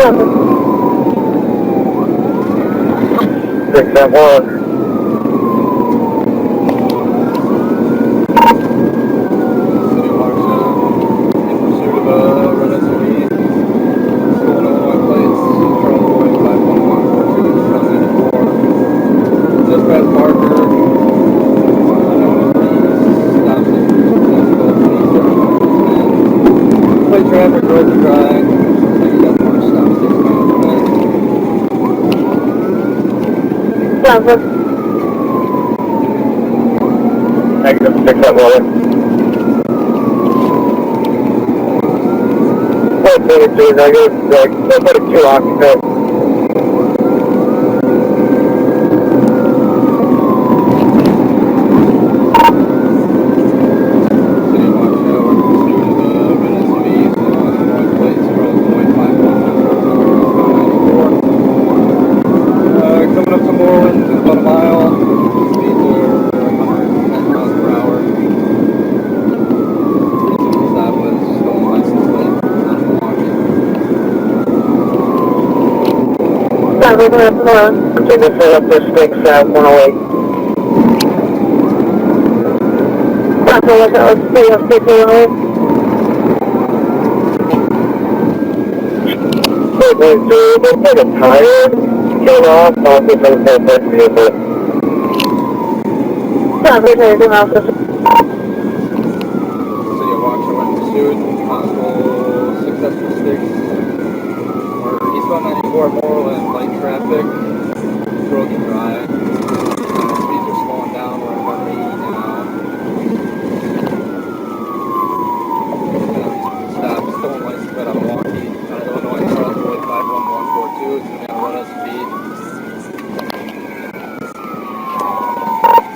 671. Traffic road to drive. Negative 671. 432 negative 6. Don't put a 2 occupant. Coming up to Moreland in about a mile. Speeds are 110 miles per hour. Reason for that was stolen license plate out of Milwaukee. We're going to have to take this up to 108. Traffic was at 306 Don't take a tire. Get off, I'll get some purpose vehicle. Traffic anything else? City of Waukesha went in pursuit. Possible successful sticks. Or eastbound 94 Moreland, light traffic. Road to dry. Speeds are slowing down. We're at about 80 now. Stop. Stolen license plate out of Milwaukee. Out of Illinois, Charlotte, 51142. It's going to be on let us speed.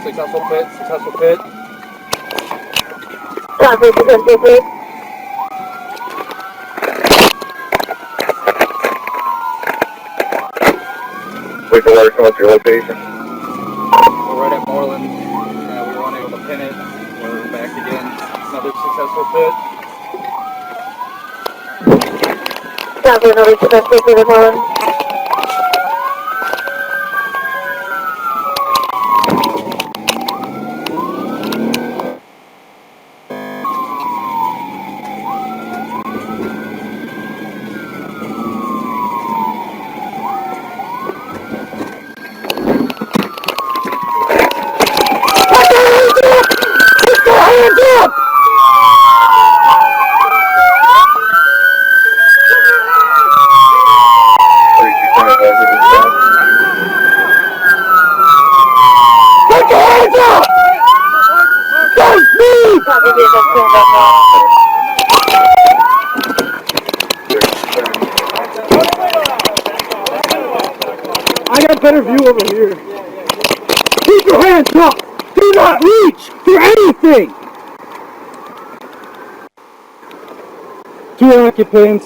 Successful pit, successful pit. Traffic, successful pit. We can let us know what's your location. We're right at Moreland. We were unable to pin it. We're back again. Another successful pit. Traffic, another successful pit at Moreland. I got a better view over here. Keep your hands up! Do not reach for anything! 2 occupants.